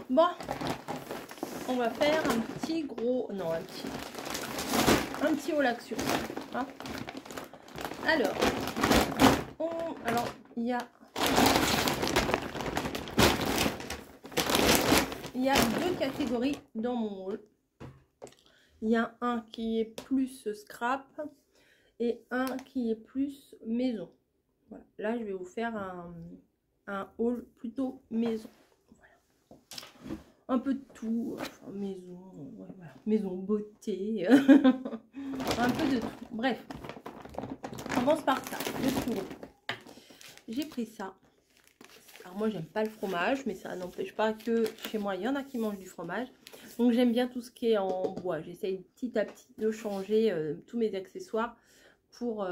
Bon, on va faire un petit gros... Non, un petit haul action. Hein. Alors, il y a deux catégories dans mon haul. Il y a un qui est plus scrap et un qui est plus maison. Voilà. Là, je vais vous faire un haul plutôt maison. Voilà. Un peu de tout, enfin, maison, ouais, voilà. Maison, beauté, un peu de tout. Bref, on commence par ça, le fourreau. J'ai pris ça. Alors moi, j'aime pas le fromage, mais ça n'empêche pas que chez moi, il y en a qui mangent du fromage. Donc j'aime bien tout ce qui est en bois. J'essaye petit à petit de changer tous mes accessoires pour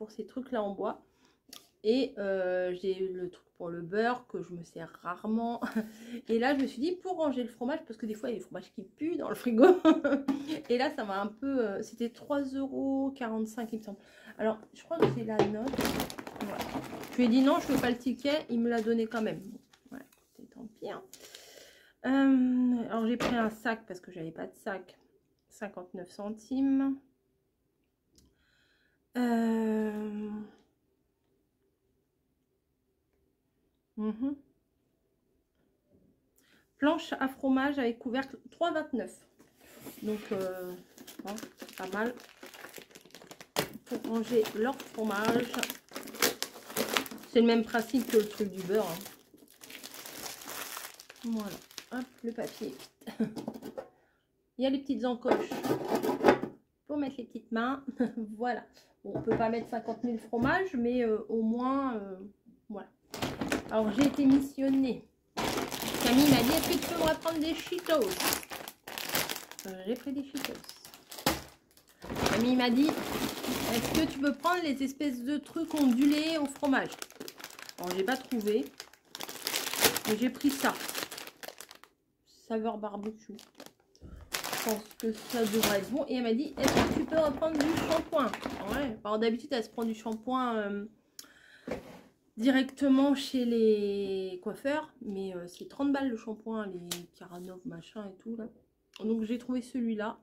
ces trucs-là en bois. Et j'ai le truc pour le beurre que je me sers rarement. Et là, je me suis dit pour ranger le fromage, parce que des fois, il y a des fromages qui puent dans le frigo. Et là, ça m'a un peu... c'était 3,45 €, il me semble. Alors, je crois que c'est la note. Voilà. Je lui ai dit non, je ne veux pas le ticket. Il me l'a donné quand même. Voilà, tant pis. Hein. Alors, j'ai pris un sac parce que j'avais pas de sac. 59 centimes. Planche à fromage avec couvercle 3,29 €. Donc, bon, c'est pas mal pour ranger leur fromage. C'est le même principe que le truc du beurre. Hein. Voilà, hop, le papier. Il y a les petites encoches pour mettre les petites mains. Voilà. Bon, on peut pas mettre 50 000 fromages, mais au moins, voilà. Alors, j'ai été missionnée. Camille m'a dit, est-ce que tu peux me reprendre des Cheetos? J'ai pris des Cheetos. Camille m'a dit, est-ce que tu peux prendre les espèces de trucs ondulés au fromage? Alors, j'ai pas trouvé. Mais j'ai pris ça. Saveur barbecue. Je pense que ça devrait être bon. Et elle m'a dit, est-ce que tu peux reprendre du shampoing? Ouais. Alors, d'habitude, elle se prend du shampoing directement chez les coiffeurs. Mais c'est 30 balles le shampoing, les Caranov, machin et tout. Là. Donc, j'ai trouvé celui-là.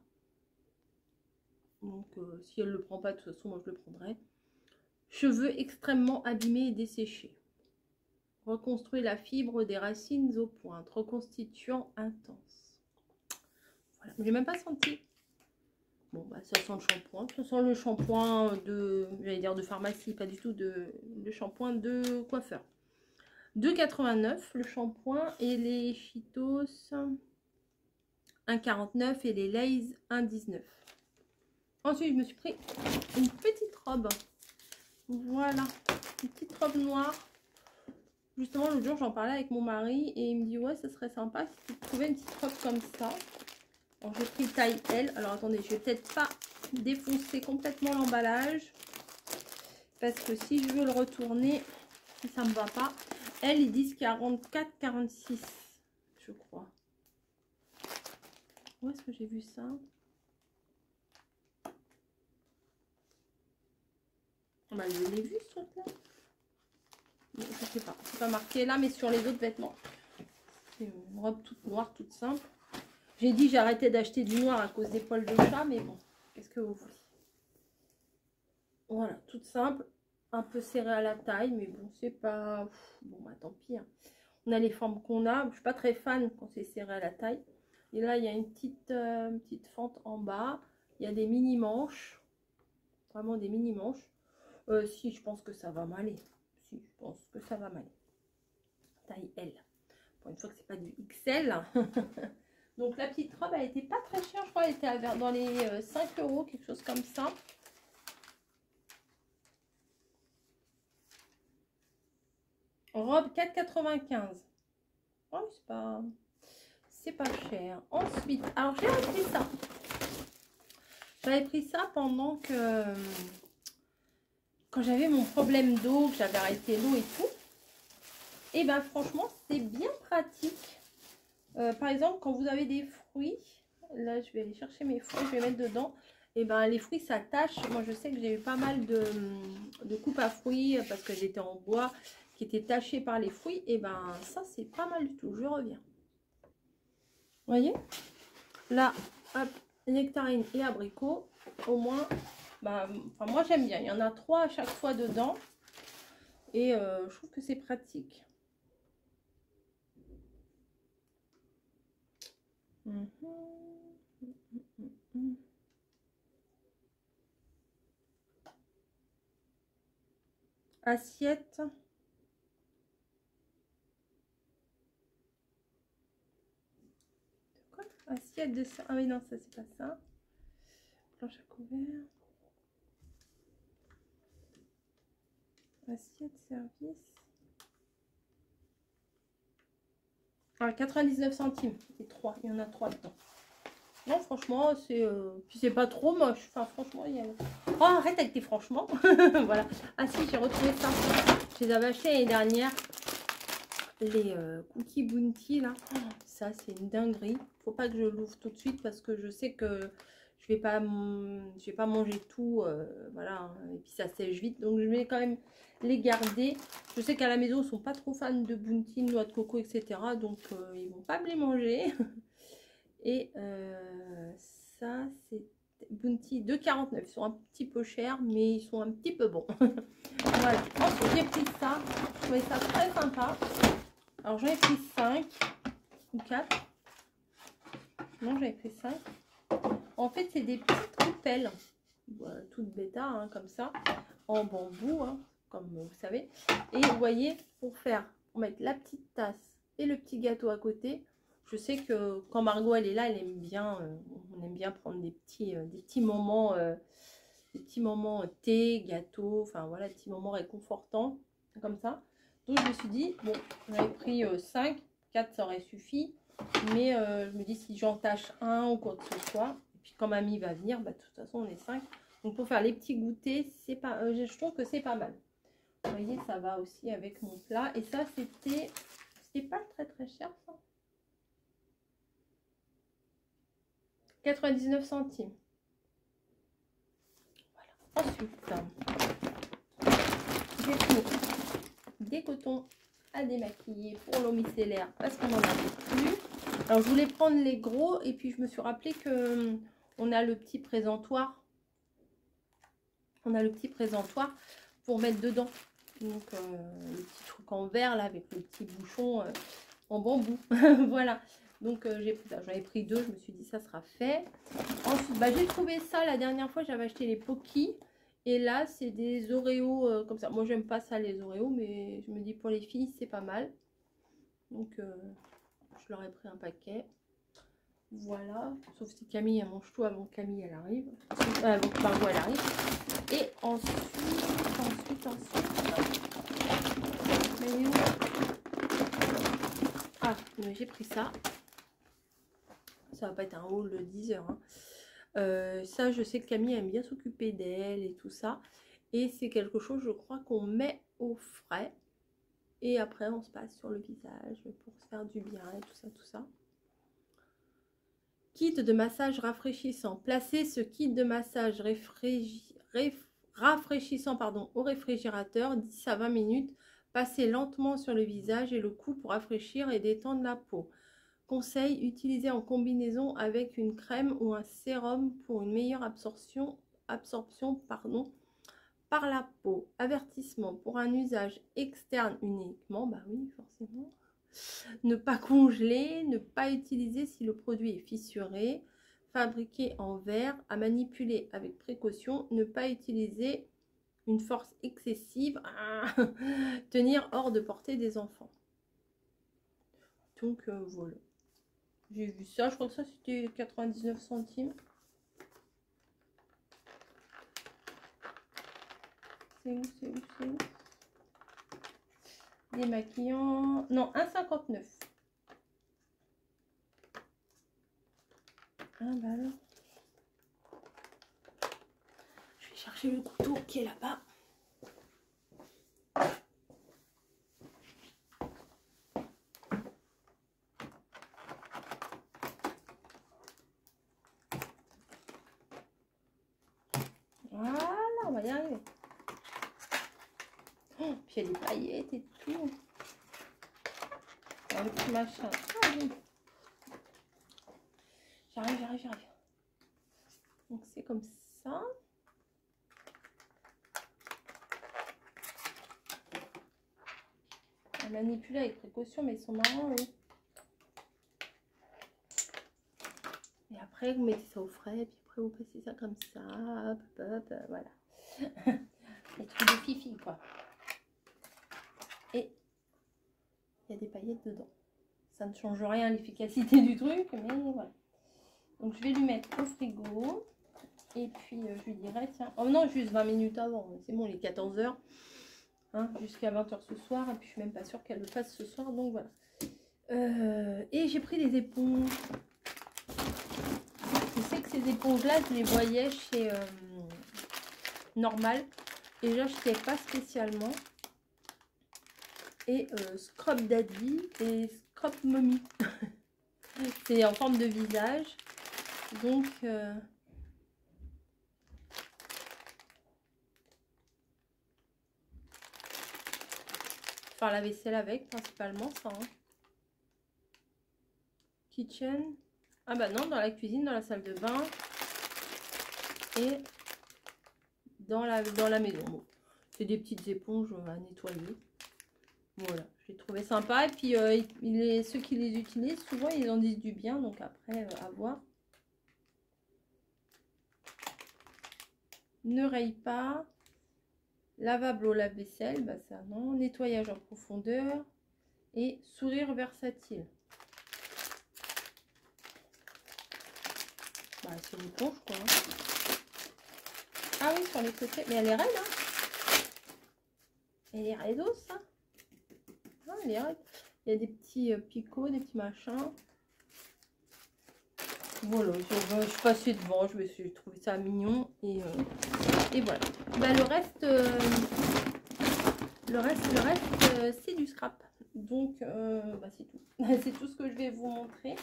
Donc, si elle ne le prend pas, de toute façon, moi, je le prendrai. Cheveux extrêmement abîmés et desséchés. Reconstruire la fibre des racines aux pointes. Reconstituant intense. Voilà. J'ai même pas senti. Bon, bah, ça sent le shampoing. Ça sent le shampoing de, j'allais dire de pharmacie, pas du tout le shampoing de coiffeur. 2,89 € le shampoing et les Cheetos 1,49 € et les Lay's 1,19 €. Ensuite, je me suis pris une petite robe. Voilà, une petite robe noire. Justement, l'autre jour, j'en parlais avec mon mari et il me dit, ouais, ça serait sympa si tu trouvais une petite robe comme ça. Alors, j'ai pris taille L. Alors, attendez, je vais peut-être pas défoncer complètement l'emballage. Parce que si je veux le retourner, ça me va pas. L, ils disent 44,46, je crois. Où est-ce que j'ai vu ça? Bah, je l'ai vu, ce truc-là. Je sais pas, c'est pas marqué là, mais sur les autres vêtements. C'est une robe toute noire, toute simple. J'ai dit j'ai arrêté d'acheter du noir à cause des poils de chat, mais bon, qu'est-ce que vous voulez. Voilà, toute simple, un peu serrée à la taille, mais bon, c'est pas... Bon, bah tant pis. Hein. On a les formes qu'on a. Je suis pas très fan quand c'est serré à la taille. Et là, il y a une petite fente en bas. Il y a des mini-manches. Vraiment des mini-manches. Si, je pense que ça va m'aller. Si, je pense que ça va m'aller. Taille L. Pour une fois que c'est pas du XL. Donc la petite robe, elle était pas très chère. Je crois qu'elle était dans les 5 €, quelque chose comme ça. Robe 4,95 €. Oh, c'est pas cher. Ensuite, alors j'ai repris ça. J'avais pris ça pendant que... Quand j'avais mon problème d'eau, que j'avais arrêté l'eau et tout. Et ben franchement, c'est bien pratique. Par exemple, quand vous avez des fruits, là je vais aller chercher mes fruits, je vais mettre dedans. Et ben les fruits s'attachent. Moi je sais que j'ai eu pas mal de coupes à fruits parce que j'étais en bois qui étaient tachées par les fruits. Et ben ça c'est pas mal du tout. Je reviens. voyez, là, hop, nectarine et abricot. Au moins, bah, enfin, moi j'aime bien. Il y en a 3 à chaque fois dedans. Et je trouve que c'est pratique. Assiette. Quoi? Assiette de ça. Ah oui, non, ça c'est pas ça. Planche à couvert. Assiette, service. Ah, 99 centimes. Et 3. Il y en a 3 dedans. Non, franchement, c'est... Puis c'est pas trop moche. Enfin, franchement, il y a... Oh, arrête avec tes franchement. Voilà. Ah si, j'ai retrouvé ça. Je les avais achetés l'année dernière. Les cookies Bounty, là. Oh, ça, c'est une dinguerie. Faut pas que je l'ouvre tout de suite parce que je sais que je vais pas manger tout. Voilà. Et puis ça sèche vite. Donc, je vais quand même les garder. Je sais qu'à la maison, ils sont pas trop fans de Bounty, noix de coco, etc. Donc, ils vont pas me les manger. Et ça, c'est Bounty 2,49. Ils sont un petit peu chers, mais ils sont un petit peu bons. Voilà. Ensuite, j'ai pris ça. Je trouvais ça très sympa. Alors, j'en ai pris 5 ou 4. Non, j'avais pris 5. En fait, c'est des petites coupelles. Toutes bêta, hein, comme ça. En bambou, hein, comme vous savez. Et vous voyez, pour mettre la petite tasse et le petit gâteau à côté. Je sais que quand Margot elle est là, elle aime bien, on aime bien prendre des petits moments, thé, gâteau, enfin voilà, des petits moments réconfortants, comme ça. Donc je me suis dit, bon, j'avais pris 5, 4 ça aurait suffi, mais je me dis si j'en tâche un ou quoi que ce soit, et puis quand mamie va venir, bah, de toute façon on est 5. Donc pour faire les petits goûters, c'est pas, je trouve que c'est pas mal. Vous voyez, ça va aussi avec mon plat. Et ça, c'était pas très très cher ça. 99 centimes. Voilà. Ensuite, j'ai pris des cotons à démaquiller pour l'eau micellaire parce qu'on n'en avait plus. Alors, je voulais prendre les gros et puis je me suis rappelé que on a le petit présentoir. On a le petit présentoir pour mettre dedans. Donc, le petit truc en verre là avec le petit bouchon en bambou. Voilà. Donc j'ai pris ça, j'en ai pris 2, je me suis dit ça sera fait. Ensuite, bah, j'ai trouvé ça la dernière fois, j'avais acheté les Pocky. Et là, c'est des Oreos comme ça. Moi, j'aime pas ça les Oreos, mais je me dis pour les filles, c'est pas mal. Donc, je leur ai pris un paquet. Voilà. Sauf si Camille, elle mange tout avant que Camille, elle arrive. Avant que Margot, elle arrive. Et ensuite. Ah, j'ai pris ça. Ça va pas être un haul de 10 heures. Hein. Ça, je sais que Camille aime bien s'occuper d'elle et tout ça. Et c'est quelque chose, je crois, qu'on met au frais. Et après, on se passe sur le visage pour se faire du bien et tout ça, tout ça. Kit de massage rafraîchissant. Placez ce kit de massage rafraîchissant au réfrigérateur 10 à 20 minutes. Passez lentement sur le visage et le cou pour rafraîchir et détendre la peau. Conseil, utiliser en combinaison avec une crème ou un sérum pour une meilleure absorption par la peau. Avertissement, pour un usage externe uniquement, bah oui, forcément. Ne pas congeler, ne pas utiliser si le produit est fissuré. Fabriqué en verre, à manipuler avec précaution, ne pas utiliser une force excessive, tenir hors de portée des enfants. Donc voilà. J'ai vu ça, je crois que ça c'était 99 centimes. C'est où Démaquillant. Non, 1,59. Ah bah alors. Je vais chercher le couteau qui est là-bas. Voilà, on va y arriver. Oh, puis il y a des paillettes et tout. Alors, le petit machin. Ah, oui. J'arrive. Donc c'est comme ça. À manipuler avec précaution, mais ils sont marrants, oui. Et après, vous mettez ça au frais, puis après, vous passez ça comme ça. Hop, voilà. Les trucs de fifi, quoi. Et il y a des paillettes dedans. Ça ne change rien à l'efficacité du truc, mais voilà. Donc, je vais lui mettre au frigo. Et puis, je lui dirai, tiens... Oh non, juste 20 minutes avant. C'est bon, il est 14 h. Hein, jusqu'à 20 h ce soir. Et puis, je suis même pas sûre qu'elle le fasse ce soir. Donc, voilà. Et j'ai pris des éponges. Je sais que ces éponges-là, je les voyais chez Normal. Et j'achetais pas spécialement. Et Scrub Daddy et Scrub Mommy. C'est en forme de visage. Donc... faire la vaisselle avec, principalement ça. Hein. Kitchen. Ah bah non, dans la cuisine, dans la salle de bain. Et dans la maison. Bon, c'est des petites éponges à nettoyer. Voilà, j'ai trouvé sympa. Et puis, ceux qui les utilisent, souvent, ils en disent du bien. Donc après, à voir. Ne raye pas. Lavable au lave-vaisselle, bah ça non. Nettoyage en profondeur. Et sourire versatile. Bah, c'est une éponge, quoi. Hein. Ah oui, sur les côtés. Mais elle est raide, hein. Elle est raido, ça. Ah, elle est raide. Il y a des petits picots, des petits machins. Voilà, je suis passée devant. Je me suis trouvé ça mignon. Et voilà. Bah, le reste, c'est du scrap. Donc, bah, c'est tout. C'est tout ce que je vais vous montrer.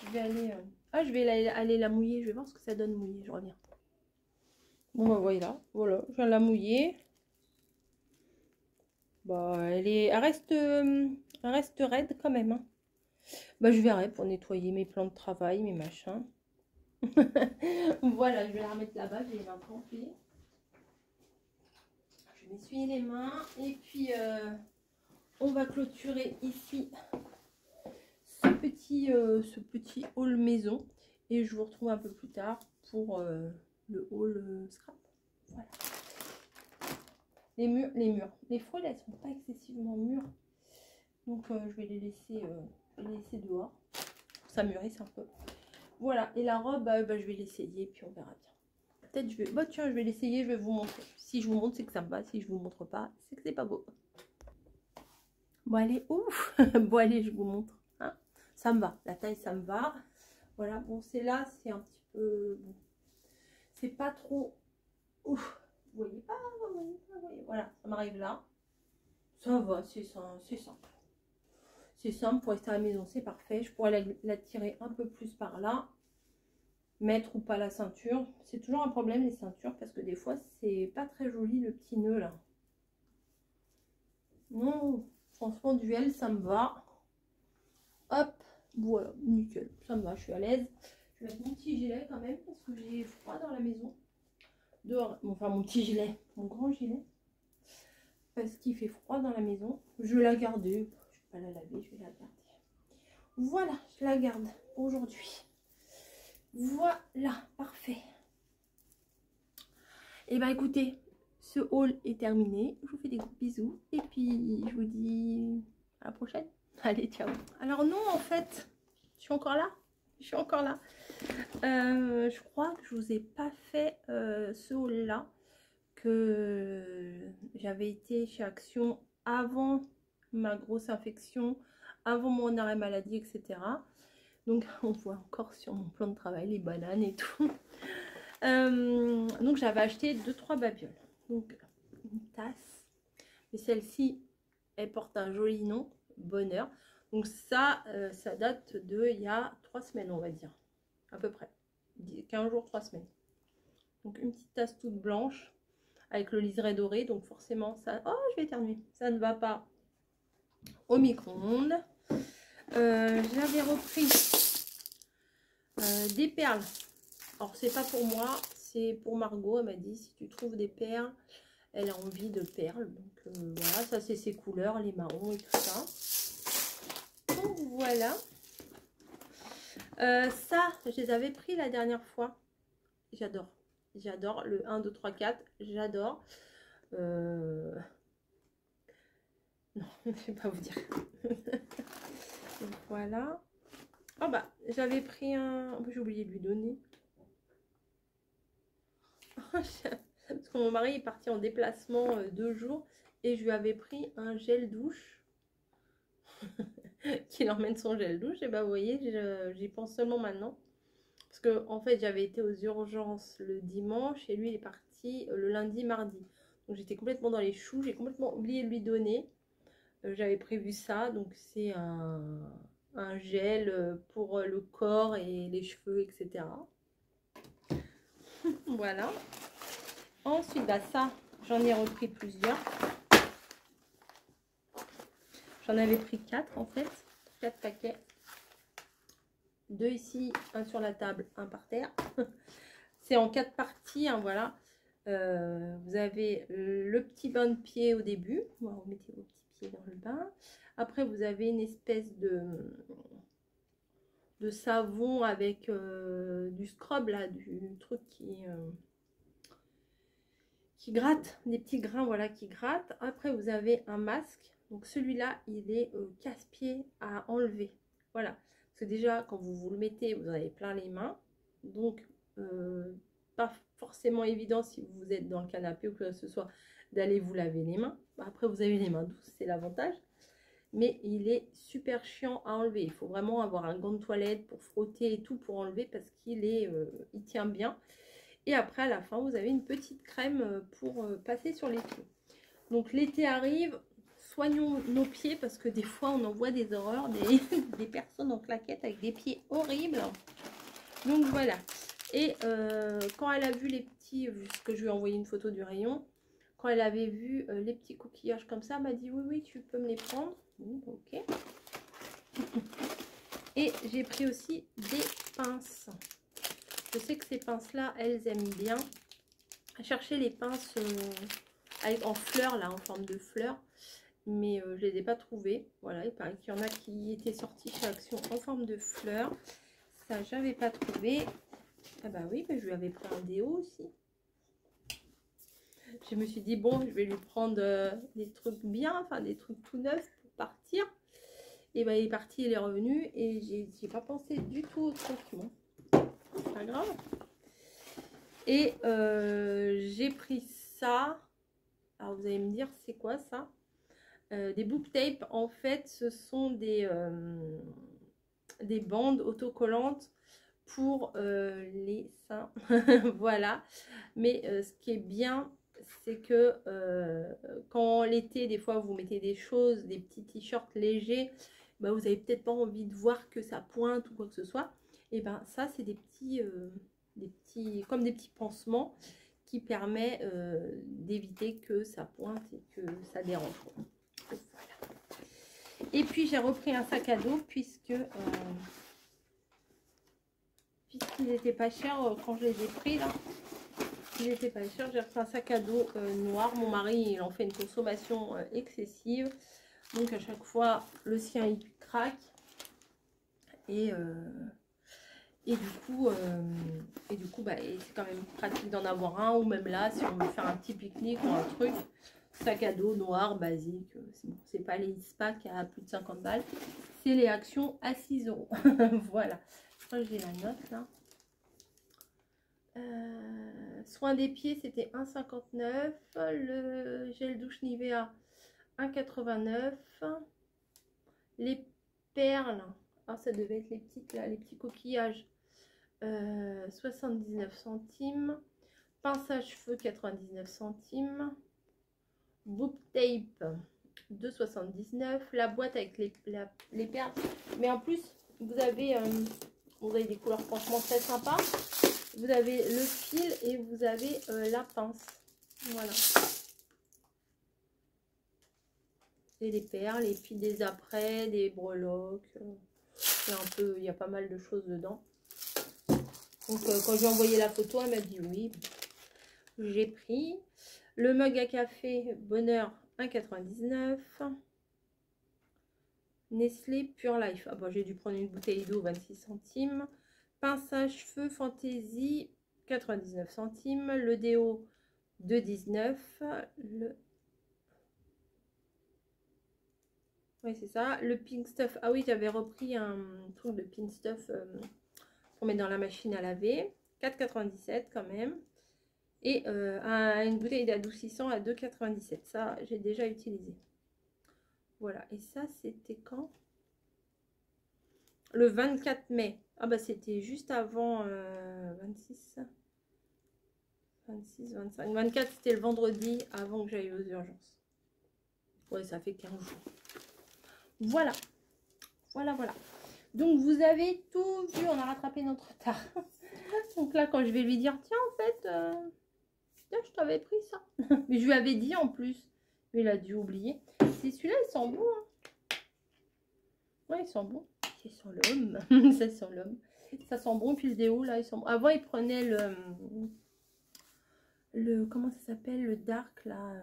Je vais aller... Ah, je vais aller la mouiller. Je vais voir ce que ça donne mouiller. Je reviens. Bon, bah, voilà. Voilà, je viens de la mouiller. Bah, elle reste raide quand même. Hein. Bah, je verrai pour nettoyer mes plans de travail, mes machins. Voilà, je vais la remettre là-bas. J'ai les mains trempées. Je vais m'essuyer les mains. Et puis, on va clôturer ici ce petit haul maison. Et je vous retrouve un peu plus tard pour le haul scrap. Voilà. Les murs. Les foules, elles sont pas excessivement mûres. Donc, je vais les laisser dehors. Pour que ça mûrisse un peu. Voilà. Et la robe, bah, je vais l'essayer. Puis on verra bien. Peut-être je vais... Bah tiens, je vais l'essayer. Je vais vous montrer. Si je vous montre, c'est que ça me va. Si je vous montre pas, c'est que c'est pas beau. Bon, allez. Ouf. Bon, allez, je vous montre. Hein, ça me va. La taille, ça me va. Voilà. Bon, c'est là. C'est un petit peu... Bon. C'est pas trop... Ouf. Vous voyez pas, vous voyez. Voilà, ça m'arrive là. Ça va, c'est simple. C'est simple pour rester à la maison, c'est parfait. Je pourrais la tirer un peu plus par là. Mettre ou pas la ceinture. C'est toujours un problème les ceintures parce que des fois, c'est pas très joli le petit nœud là. Non, franchement, duel, ça me va. Hop, voilà, nickel. Ça me va, je suis à l'aise. Je vais mettre mon petit gilet quand même parce que j'ai froid dans la maison. Dehors, enfin mon petit gilet, mon grand gilet. Parce qu'il fait froid dans la maison. Je vais la garder. Je vais pas la laver, je vais la garder. Voilà, je la garde aujourd'hui. Voilà, parfait. Et ben écoutez, ce haul est terminé. Je vous fais des gros bisous. Et puis, je vous dis à la prochaine. Allez, ciao. Alors non, en fait, je suis encore là. Je suis encore là. Je crois que je vous ai pas fait ce haul là. Que j'avais été chez Action avant ma grosse infection, avant mon arrêt maladie, etc. Donc on voit encore sur mon plan de travail les bananes et tout. Donc j'avais acheté 2-3 babioles. Donc une tasse. Mais celle-ci, elle porte un joli nom, Bonheur. Donc ça, ça date de il y a 3 semaines, on va dire. À peu près. 15 jours, 3 semaines. Donc une petite tasse toute blanche. Avec le liseré doré, donc forcément ça... Oh, je vais éternuer. Ça ne va pas au micro-ondes. J'avais repris Des perles. Alors c'est pas pour moi, c'est pour Margot. Elle m'a dit si tu trouves des perles, elle a envie de perles. Donc voilà, ça c'est ses couleurs, les marrons et tout ça. Donc voilà. Ça, je les avais pris la dernière fois. J'adore. J'adore le 1, 2, 3, 4. J'adore. Non, je ne vais pas vous dire. Voilà. Oh bah, j'avais pris un... J'ai oublié de lui donner. Parce que mon mari est parti en déplacement 2 jours. Et je lui avais pris un gel douche. Qu'il emmène son gel douche. Et bah, vous voyez, j'y pense seulement maintenant. Parce que en fait, j'avais été aux urgences le dimanche. Et lui, il est parti le lundi, mardi. Donc j'étais complètement dans les choux. J'ai complètement oublié de lui donner. J'avais prévu ça. Donc c'est un gel pour le corps et les cheveux, etc. Voilà. Ensuite, bah ça, j'en ai repris plusieurs. J'en avais pris 4 en fait. 4 paquets. 2 ici, un sur la table, un par terre. C'est en 4 parties, hein, voilà. Vous avez le petit bain de pied au début. Vous remettez vos petits pieds dans le bain. Après, vous avez une espèce de savon avec du scrub, là, du truc qui gratte, des petits grains, voilà, qui grattent. Après, vous avez un masque. Donc, celui-là, il est casse-pied à enlever. Voilà. Parce que déjà, quand vous le mettez, vous en avez plein les mains. Donc, pas forcément évident si vous êtes dans le canapé ou quoi que ce soit d'aller vous laver les mains. Après, vous avez les mains douces, c'est l'avantage. Mais il est super chiant à enlever. Il faut vraiment avoir un gant de toilette pour frotter et tout pour enlever parce qu'il il tient bien. Et après, à la fin, vous avez une petite crème pour passer sur les pieds. Donc, l'été arrive. Soignons nos pieds parce que des fois, on en voit des horreurs, des personnes en claquettes avec des pieds horribles. Donc, voilà. Et quand elle a vu les petits, parce que je lui ai envoyé une photo du rayon, quand elle avait vu les petits coquillages comme ça, elle m'a dit oui, oui, tu peux me les prendre. Ok. Et j'ai pris aussi des pinces. Je sais que ces pinces-là, elles aiment bien. Chercher les pinces en fleurs, là, en forme de fleurs. Mais je ne les ai pas trouvées. Voilà, il paraît qu'il y en a qui étaient sortis chez Action en forme de fleurs. Ça, j'avais pas trouvé. Ah bah oui, mais je lui avais pris un déo aussi. Je me suis dit, bon, je vais lui prendre des trucs bien, enfin des trucs tout neufs pour partir. Et bah il est parti, il est revenu. Et j'ai pas pensé du tout au truc. Bon, c'est pas grave. Et j'ai pris ça. Alors vous allez me dire, c'est quoi ça? Des book tape. En fait, ce sont des bandes autocollantes pour les seins. Voilà. Mais ce qui est bien, c'est que quand l'été, des fois, vous mettez des choses, des petits t-shirts légers, bah, vous avez peut-être pas envie de voir que ça pointe ou quoi que ce soit. Et ben ça, c'est des petits, comme des petits pansements qui permet d'éviter que ça pointe et que ça dérange. Voilà. Et puis j'ai repris un sac à dos puisqu'ils n'étaient pas chers quand je les ai pris là. Ils n'étaient pas chers. J'ai repris un sac à dos noir. Mon mari, il en fait une consommation excessive. Donc à chaque fois, le sien, il craque. Et du coup, bah, c'est quand même pratique d'en avoir un. Ou même là, si on veut faire un petit pique-nique ou un truc. Sac à dos noir, basique. C'est pas les Ispac à plus de 50 balles. C'est les Actions à 6 €. Voilà. Je crois que j'ai la note là. Soin des pieds, c'était 1,59. Le gel douche Nivea, 1,89. Les perles, alors ça devait être les petites là, les petits coquillages, 79 centimes. Pince à cheveux, 99 centimes. Book tape, 2,79. La boîte avec les perles. Mais en plus, vous avez des couleurs franchement très sympas. Vous avez le fil et vous avez la pince. Voilà. Et les perles et puis des apprêts, des breloques. Il y a pas mal de choses dedans. Donc quand j'ai envoyé la photo, elle m'a dit oui. J'ai pris. Le mug à café Bonheur 1,99 €. Nestlé Pure Life. Ah bon, j'ai dû prendre une bouteille d'eau 26 centimes. Pince à cheveux Fantasy 99 centimes. Le déo 2,19 €. Oui, c'est ça. Le Pink Stuff. Ah oui, j'avais repris un truc de Pink Stuff pour mettre dans la machine à laver. 4,97 € quand même. Et une bouteille d'adoucissant à 2,97 €. Ça, j'ai déjà utilisé. Voilà. Et ça, c'était quand? Le 24 mai. Ah bah, c'était juste avant 26, 26, 25. 24, c'était le vendredi avant que j'aille aux urgences. Ouais, ça fait 15 jours. Voilà. Voilà, voilà. Donc, vous avez tout vu. On a rattrapé notre retard. Donc là, quand je vais lui dire, tiens, en fait... je t'avais pris ça. Mais je lui avais dit en plus. Mais il a dû oublier. C'est celui-là, il sent bon. Hein. Ouais, il sent bon. C'est sur l'homme. Ça sent l'homme. Ça sent bon. Puis le déo, là, il sent bon. Avant, il prenait le comment ça s'appelle? Le dark, là.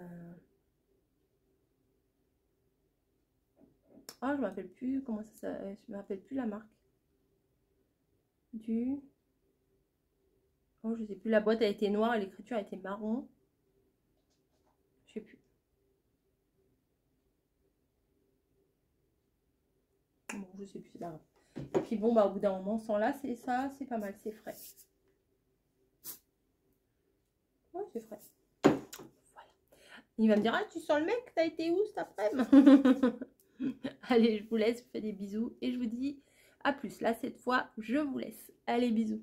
Ah, je ne me rappelle plus. Comment ça je me rappelle plus la marque. Oh, je sais plus. La boîte a été noire et l'écriture a été marron. Je sais plus. Bon, je sais plus, c'est pas grave. Et puis bon, bah au bout d'un moment, sans là, c'est ça, c'est pas mal, c'est frais. Ouais, c'est frais. Voilà. Il va me dire, ah, tu sens le mec, t'as été où cet après-midi? Allez, je vous laisse, je vous fais des bisous et je vous dis à plus. Là, cette fois, je vous laisse. Allez, bisous.